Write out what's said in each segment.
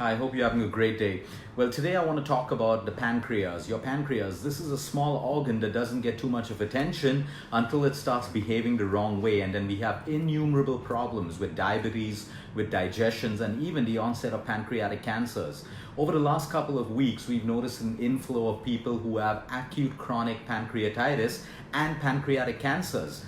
I hope you're having a great day. Well, today I want to talk about the pancreas. Your pancreas, this is a small organ that doesn't get too much of attention until it starts behaving the wrong way. And then we have innumerable problems with diabetes, with digestions, and even the onset of pancreatic cancers. Over the last couple of weeks, we've noticed an inflow of people who have acute chronic pancreatitis and pancreatic cancers.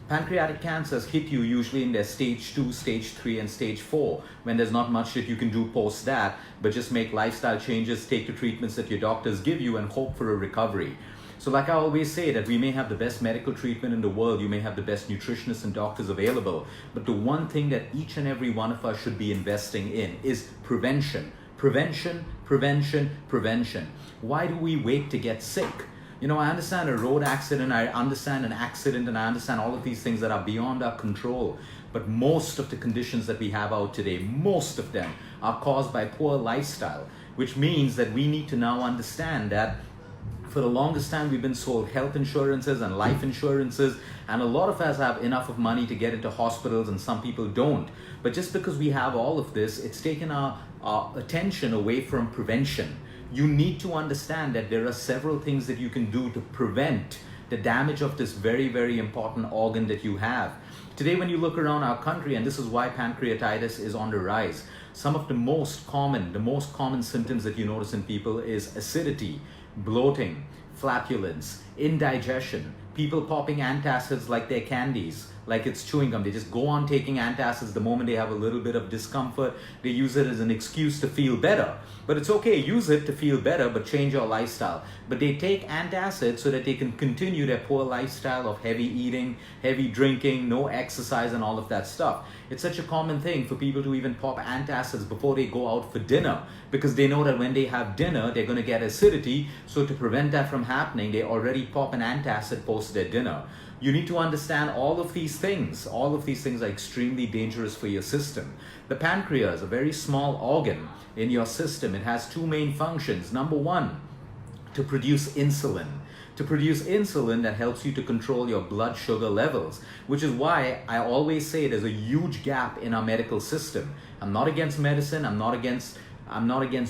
Pancreatic cancers hit you usually in their stage 2, stage 3, and stage 4, when there's not much that you can do post that, but just make lifestyle changes, take the treatments that your doctors give you, and hope for a recovery. So like I always say, that we may have the best medical treatment in the world, you may have the best nutritionists and doctors available, but the one thing that each and every one of us should be investing in is prevention. Prevention, prevention, prevention. Why do we wait to get sick? You know, I understand a road accident, I understand an accident, and I understand all of these things that are beyond our control. But most of the conditions that we have out today, most of them are caused by poor lifestyle, which means that we need to now understand that for the longest time we've been sold health insurances and life insurances, and a lot of us have enough of money to get into hospitals and some people don't. But just because we have all of this, it's taken our attention away from prevention. You need to understand that there are several things that you can do to prevent the damage of this very, very important organ that you have. Today, when you look around our country, and this is why pancreatitis is on the rise, some of the most common symptoms that you notice in people is acidity, bloating, flatulence, indigestion, people popping antacids like they're candies, like it's chewing gum. They just go on taking antacids the moment they have a little bit of discomfort. They use it as an excuse to feel better. But it's okay, use it to feel better, but change your lifestyle. But they take antacids so that they can continue their poor lifestyle of heavy eating, heavy drinking, no exercise, and all of that stuff. It's such a common thing for people to even pop antacids before they go out for dinner, because they know that when they have dinner, they're going to get acidity. So to prevent that from happening, they already pop an antacid post their dinner. You need to understand all of these things. All of these things are extremely dangerous for your system. The pancreas, a very small organ in your system, it has two main functions. Number one, to produce insulin. To produce insulin that helps you to control your blood sugar levels, which is why I always say there's a huge gap in our medical system. I'm not against medicine, I'm not against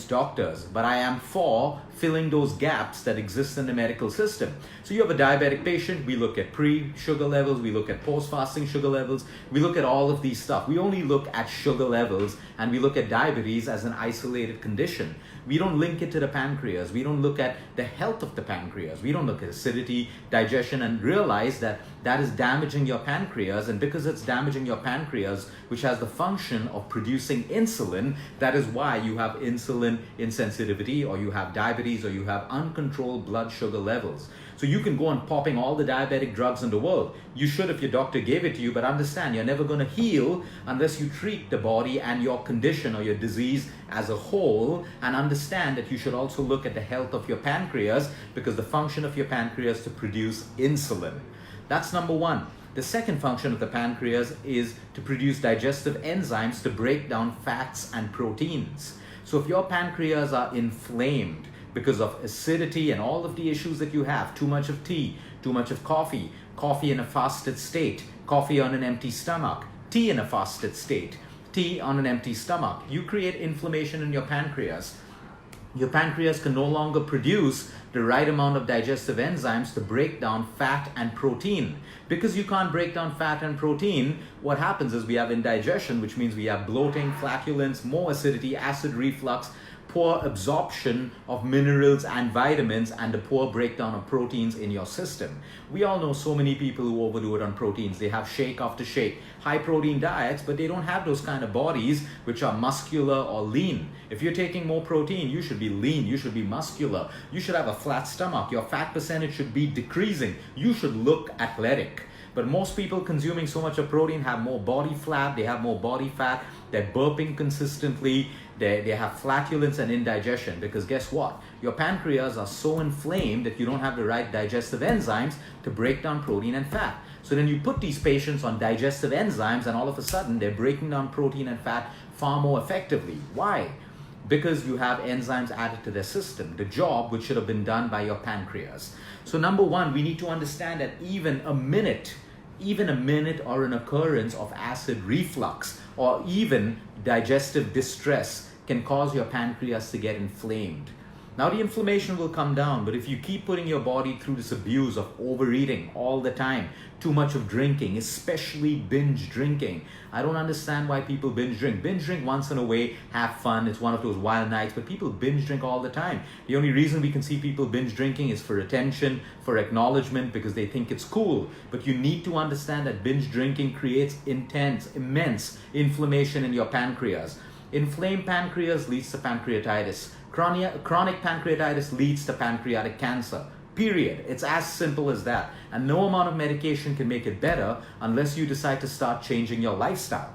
doctors, but I am for filling those gaps that exist in the medical system. So you have a diabetic patient, we look at pre-sugar levels, we look at post-fasting sugar levels, we look at all of these stuff. We only look at sugar levels, and we look at diabetes as an isolated condition. We don't link it to the pancreas. We don't look at the health of the pancreas. We don't look at acidity, digestion, and realize that that is damaging your pancreas. And because it's damaging your pancreas, which has the function of producing insulin, that is why you have insulin insensitivity, or you have diabetes, or you have uncontrolled blood sugar levels. So you can go on popping all the diabetic drugs in the world. You should if your doctor gave it to you, but understand you're never going to heal unless you treat the body and your condition or your disease as a whole, and understand that you should also look at the health of your pancreas, because the function of your pancreas is to produce insulin. That's number one. The second function of the pancreas is to produce digestive enzymes to break down fats and proteins. So if your pancreas are inflamed because of acidity and all of the issues that you have, too much of tea, too much of coffee, coffee in a fasted state, coffee on an empty stomach, tea in a fasted state, tea on an empty stomach, you create inflammation in your pancreas. Your pancreas can no longer produce the right amount of digestive enzymes to break down fat and protein. Because you can't break down fat and protein, what happens is we have indigestion, which means we have bloating, flatulence, more acidity, acid reflux, poor absorption of minerals and vitamins, and the poor breakdown of proteins in your system. We all know so many people who overdo it on proteins. They have shake after shake, high protein diets, but they don't have those kind of bodies which are muscular or lean. If you're taking more protein, you should be lean, you should be muscular, you should have a flat stomach, your fat percentage should be decreasing, you should look athletic. But most people consuming so much of protein have more body fat, they have more body fat, they're burping consistently, they have flatulence and indigestion, because guess what? Your pancreas are so inflamed that you don't have the right digestive enzymes to break down protein and fat. So then you put these patients on digestive enzymes, and all of a sudden they're breaking down protein and fat far more effectively. Why? Because you have enzymes added to their system, the job which should have been done by your pancreas. So number one, we need to understand that even a minute or an occurrence of acid reflux or even digestive distress can cause your pancreas to get inflamed. Now the inflammation will come down, but if you keep putting your body through this abuse of overeating all the time, too much of drinking, especially binge drinking. I don't understand why people binge drink. Binge drink once in a way, have fun, it's one of those wild nights, but people binge drink all the time. The only reason we can see people binge drinking is for attention, for acknowledgement, because they think it's cool. But you need to understand that binge drinking creates immense inflammation in your pancreas. Inflamed pancreas leads to pancreatitis. Chronic pancreatitis leads to pancreatic cancer. Period. It's as simple as that. And no amount of medication can make it better unless you decide to start changing your lifestyle.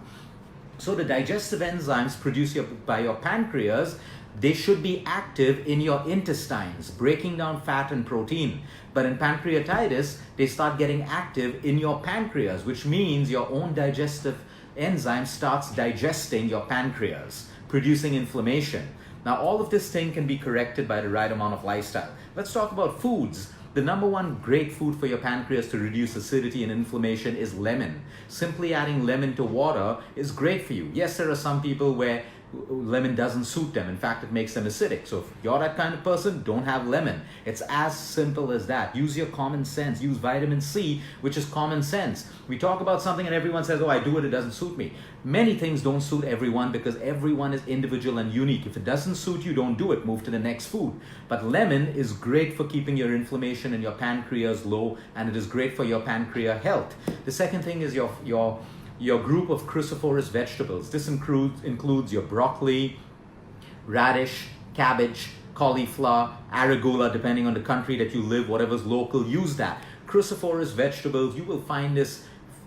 So the digestive enzymes produced by your pancreas, they should be active in your intestines, breaking down fat and protein. But in pancreatitis, they start getting active in your pancreas, which means your own digestive enzyme starts digesting your pancreas, producing inflammation. Now, all of this thing can be corrected by the right amount of lifestyle. Let's talk about foods. The number one great food for your pancreas to reduce acidity and inflammation is lemon. Simply adding lemon to water is great for you. Yes, there are some people where lemon doesn't suit them. In fact, it makes them acidic. So if you're that kind of person, don't have lemon. It's as simple as that. Use your common sense. Use vitamin C, which is common sense. We talk about something and everyone says, oh, I do it, it doesn't suit me. Many things don't suit everyone because everyone is individual and unique. If it doesn't suit you, don't do it. Move to the next food. But lemon is great for keeping your inflammation in your pancreas low, and it is great for your pancreas health. The second thing is your group of cruciferous vegetables. This includes your broccoli, radish, cabbage, cauliflower, arugula, depending on the country that you live, whatever's local, use that. Cruciferous vegetables, you will find this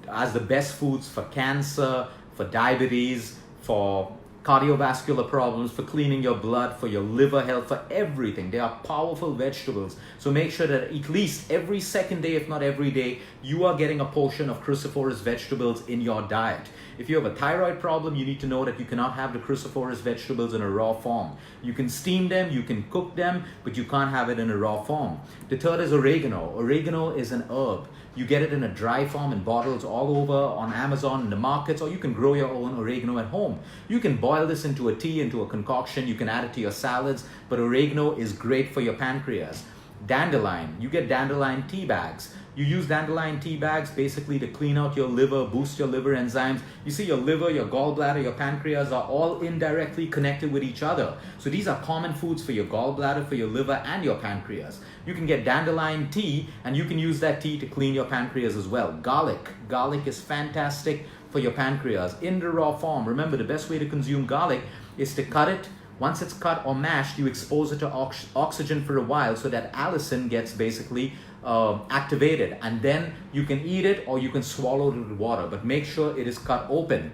as the best foods for cancer, for diabetes, for cardiovascular problems, for cleaning your blood, for your liver health, for everything. They are powerful vegetables. So make sure that at least every second day, if not every day, you are getting a portion of cruciferous vegetables in your diet. If you have a thyroid problem, you need to know that you cannot have the cruciferous vegetables in a raw form. You can steam them, you can cook them, but you can't have it in a raw form. The third is oregano. Oregano is an herb. You get it in a dry form in bottles all over on Amazon, in the markets, or you can grow your own oregano at home. You can boil this into a tea, into a concoction. You can add it to your salads, but oregano is great for your pancreas. Dandelion. You get dandelion tea bags. You use dandelion tea bags basically to clean out your liver, boost your liver enzymes. You see, your liver, your gallbladder, your pancreas are all indirectly connected with each other. So these are common foods for your gallbladder, for your liver, and your pancreas. You can get dandelion tea, and you can use that tea to clean your pancreas as well. Garlic. Garlic is fantastic for your pancreas in the raw form. Remember, the best way to consume garlic is to cut it. Once it's cut or mashed, you expose it to oxygen for a while so that allicin gets basically activated, and then you can eat it or you can swallow it with water, but make sure it is cut open.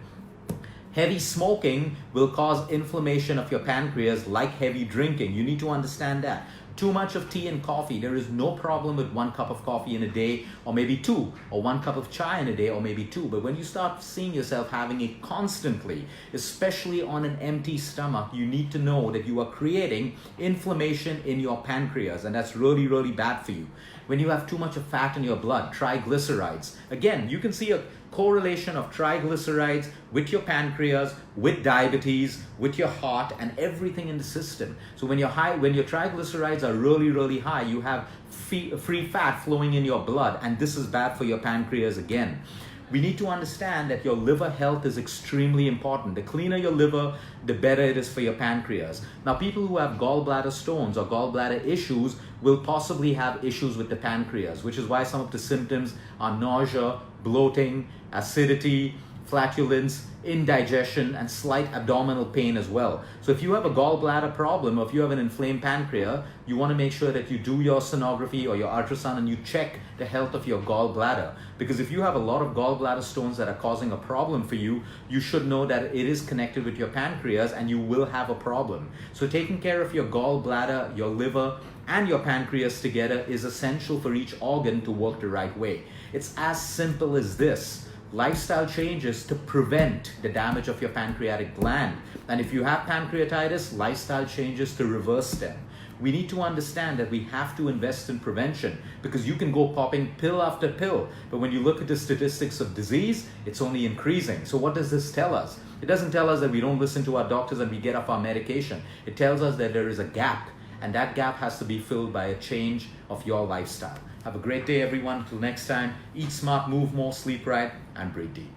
Heavy smoking will cause inflammation of your pancreas like heavy drinking. You need to understand that. Too much of tea and coffee. There is no problem with 1 cup of coffee in a day, or maybe 2, or 1 cup of chai in a day, or maybe 2. But when you start seeing yourself having it constantly, especially on an empty stomach, you need to know that you are creating inflammation in your pancreas, and that's really, really bad for you. When you have too much of fat in your blood, triglycerides. Again, you can see a correlation of triglycerides with your pancreas, with diabetes, with your heart, and everything in the system. So when your triglycerides are really, really high, you have free fat flowing in your blood, and this is bad for your pancreas again. We need to understand that your liver health is extremely important. The cleaner your liver, the better it is for your pancreas. Now, people who have gallbladder stones or gallbladder issues will possibly have issues with the pancreas, which is why some of the symptoms are nausea, bloating, acidity, flatulence, indigestion, and slight abdominal pain as well. So if you have a gallbladder problem, or if you have an inflamed pancreas, you want to make sure that you do your sonography or your ultrasound and you check the health of your gallbladder. Because if you have a lot of gallbladder stones that are causing a problem for you, you should know that it is connected with your pancreas and you will have a problem. So taking care of your gallbladder, your liver, and your pancreas together is essential for each organ to work the right way. It's as simple as this. Lifestyle changes to prevent the damage of your pancreatic gland. And if you have pancreatitis, lifestyle changes to reverse them. we need to understand that we have to invest in prevention, because you can go popping pill after pill, but when you look at the statistics of disease, it's only increasing. So what does this tell us? It doesn't tell us that we don't listen to our doctors and we get off our medication. It tells us that there is a gap, and that gap has to be filled by a change of your lifestyle. Have a great day, everyone. Till next time, eat smart, move more, sleep right, and breathe deep.